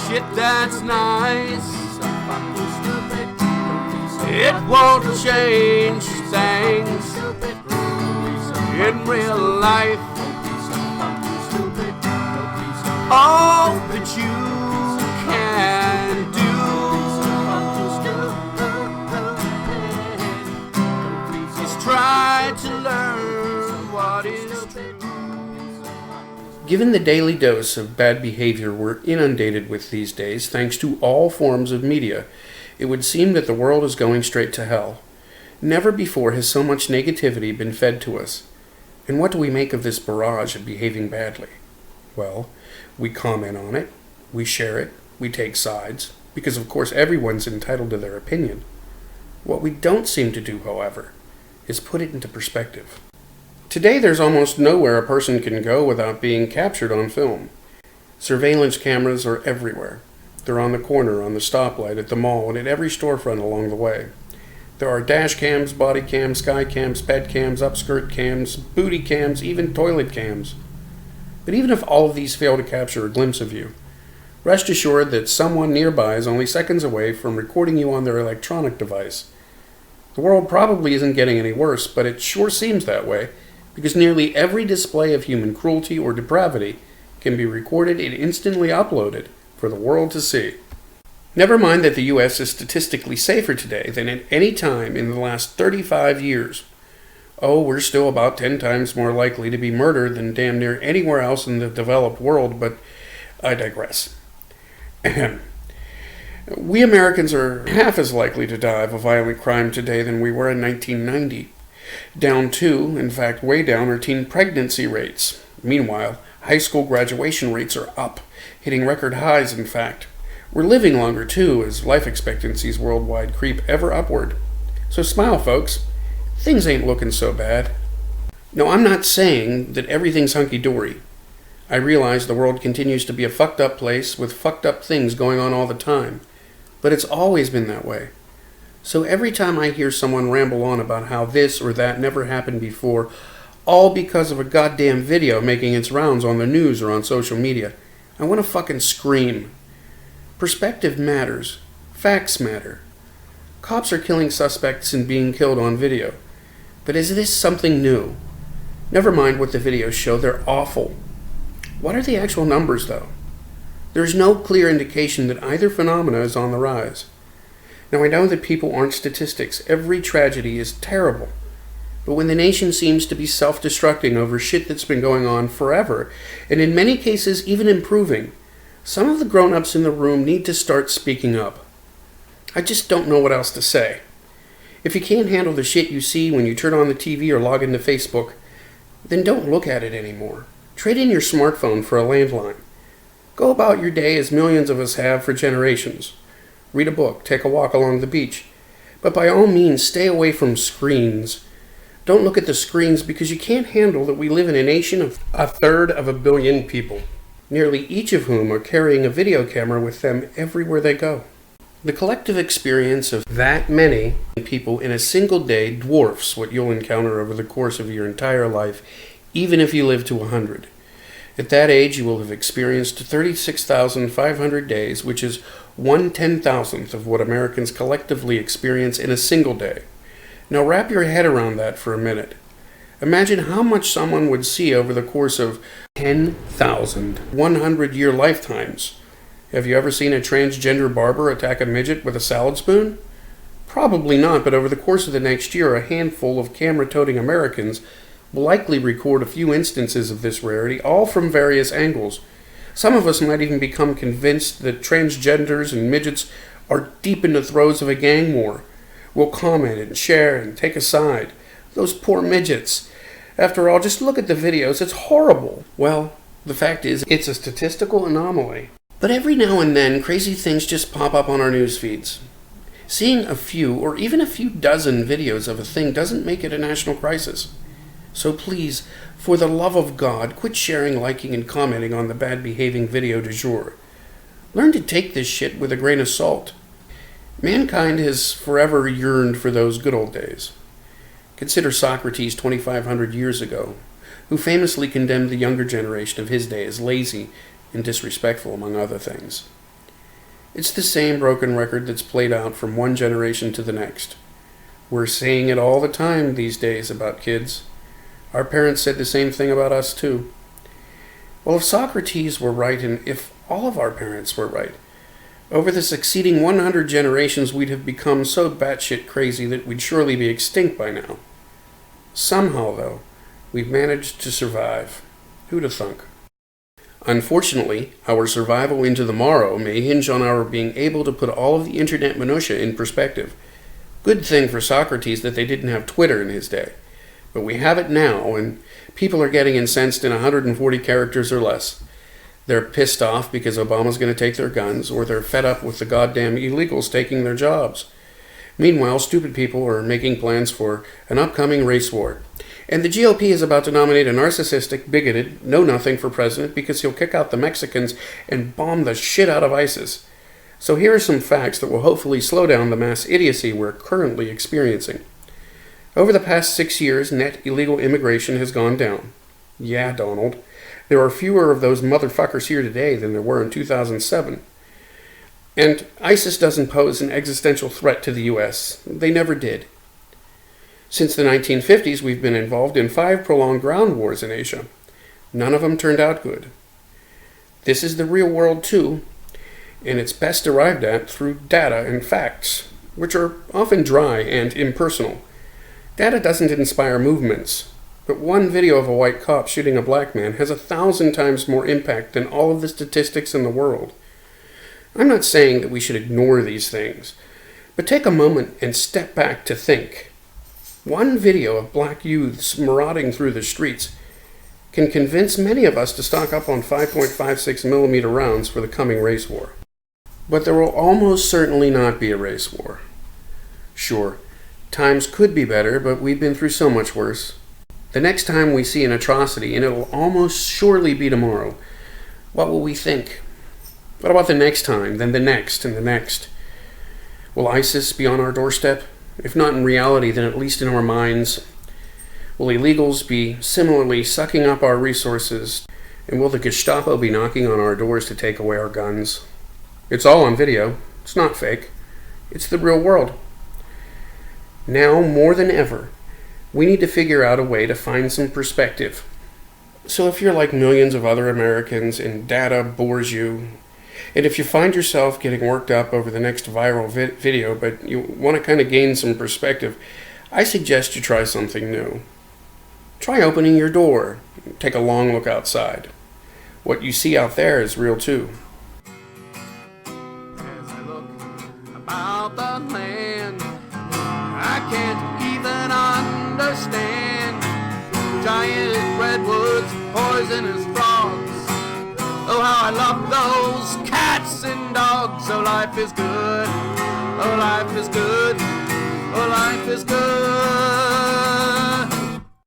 shit that's nice. It won't change things in real life. All that you can do is try to learn what is true. Given the daily dose of bad behavior we're inundated with these days, thanks to all forms of media, it would seem that the world is going straight to hell. Never before has so much negativity been fed to us. And what do we make of this barrage of behaving badly? Well, we comment on it, we share it, we take sides, because of course everyone's entitled to their opinion. What we don't seem to do, however, is put it into perspective. Today there's almost nowhere a person can go without being captured on film. Surveillance cameras are everywhere. They're on the corner, on the stoplight, at the mall, and at every storefront along the way. There are dash cams, body cams, sky cams, pet cams, upskirt cams, booty cams, even toilet cams. But even if all of these fail to capture a glimpse of you, rest assured that someone nearby is only seconds away from recording you on their electronic device. The world probably isn't getting any worse, but it sure seems that way, because nearly every display of human cruelty or depravity can be recorded and instantly uploaded for the world to see. Never mind that the U.S. is statistically safer today than at any time in the last 35 years. Oh, we're still about 10 times more likely to be murdered than damn near anywhere else in the developed world, but I digress. We Americans are half as likely to die of a violent crime today than we were in 1990. Down to, in fact way down, are teen pregnancy rates. Meanwhile, high school graduation rates are up, hitting record highs in fact. We're living longer too, as life expectancies worldwide creep ever upward. So smile, folks. Things ain't looking so bad. No, I'm not saying that everything's hunky-dory. I realize the world continues to be a fucked up place with fucked up things going on all the time. But it's always been that way. So every time I hear someone ramble on about how this or that never happened before, all because of a goddamn video making its rounds on the news or on social media, I want to fucking scream. Perspective matters. Facts matter. Cops are killing suspects and being killed on video. But is this something new? Never mind what the videos show, they're awful. What are the actual numbers, though? There's no clear indication that either phenomena is on the rise. Now, I know that people aren't statistics. Every tragedy is terrible. But when the nation seems to be self-destructing over shit that's been going on forever, and in many cases even improving, some of the grown-ups in the room need to start speaking up. I just don't know what else to say. If you can't handle the shit you see when you turn on the TV or log into Facebook, then don't look at it anymore. Trade in your smartphone for a landline. Go about your day as millions of us have for generations. Read a book, take a walk along the beach. But by all means, stay away from screens. Don't look at the screens because you can't handle that we live in a nation of 1/3 billion people, nearly each of whom are carrying a video camera with them everywhere they go. The collective experience of that many people in a single day dwarfs what you'll encounter over the course of your entire life, even if you live to 100. At that age, you will have experienced 36,500 days, which is 1/10,000th of what Americans collectively experience in a single day. Now wrap your head around that for a minute. Imagine how much someone would see over the course of 10,000 100-year lifetimes. Have you ever seen a transgender barber attack a midget with a salad spoon? Probably not, but over the course of the next year, a handful of camera-toting Americans will likely record a few instances of this rarity, all from various angles. Some of us might even become convinced that transgenders and midgets are deep in the throes of a gang war. We'll comment and share and take a side. Those poor midgets. After all, just look at the videos. It's horrible. Well, the fact is, it's a statistical anomaly. But every now and then, crazy things just pop up on our news feeds. Seeing a few, or even a few dozen videos of a thing doesn't make it a national crisis. So please, for the love of God, quit sharing, liking, and commenting on the bad-behaving video du jour. Learn to take this shit with a grain of salt. Mankind has forever yearned for those good old days. Consider Socrates 2,500 years ago, who famously condemned the younger generation of his day as lazy and disrespectful, among other things. It's the same broken record that's played out from one generation to the next. We're saying it all the time these days about kids. Our parents said the same thing about us too. Well, if Socrates were right and if all of our parents were right, over the succeeding 100 generations we'd have become so batshit crazy that we'd surely be extinct by now. Somehow, though, we've managed to survive. Who'd have thunk? Unfortunately, our survival into the morrow may hinge on our being able to put all of the internet minutiae in perspective. Good thing for Socrates that they didn't have Twitter in his day. But we have it now, and people are getting incensed in 140 characters or less. They're pissed off because Obama's going to take their guns, or they're fed up with the goddamn illegals taking their jobs. Meanwhile, stupid people are making plans for an upcoming race war. And the GOP is about to nominate a narcissistic, bigoted, know-nothing for president because he'll kick out the Mexicans and bomb the shit out of ISIS. So here are some facts that will hopefully slow down the mass idiocy we're currently experiencing. Over the past 6 years, net illegal immigration has gone down. Yeah, Donald. There are fewer of those motherfuckers here today than there were in 2007. And ISIS doesn't pose an existential threat to the U.S. They never did. Since the 1950s, we've been involved in 5 prolonged ground wars in Asia. None of them turned out good. This is the real world, too, and it's best arrived at through data and facts, which are often dry and impersonal. Data doesn't inspire movements, but one video of a white cop shooting a black man has 1,000 times more impact than all of the statistics in the world. I'm not saying that we should ignore these things, but take a moment and step back to think. One video of black youths marauding through the streets can convince many of us to stock up on 5.56mm rounds for the coming race war. But there will almost certainly not be a race war. Sure, times could be better, but we've been through so much worse. The next time we see an atrocity, and it'll almost surely be tomorrow, what will we think? What about the next time, then the next, and the next? Will ISIS be on our doorstep? If not in reality, then at least in our minds. Will illegals be similarly sucking up our resources? And will the Gestapo be knocking on our doors to take away our guns? It's all on video. It's not fake. It's the real world. Now, more than ever, we need to figure out a way to find some perspective. So if you're like millions of other Americans and data bores you, and if you find yourself getting worked up over the next viral video, but you want to kind of gain some perspective, I suggest you try something new. Try opening your door. Take a long look outside. What you see out there is real too. As I look about the land, I can't even understand giant redwoods, poisonous frogs. Oh, how I love those cats and dogs. Oh, life is good. Oh, life is good. Oh, life is good.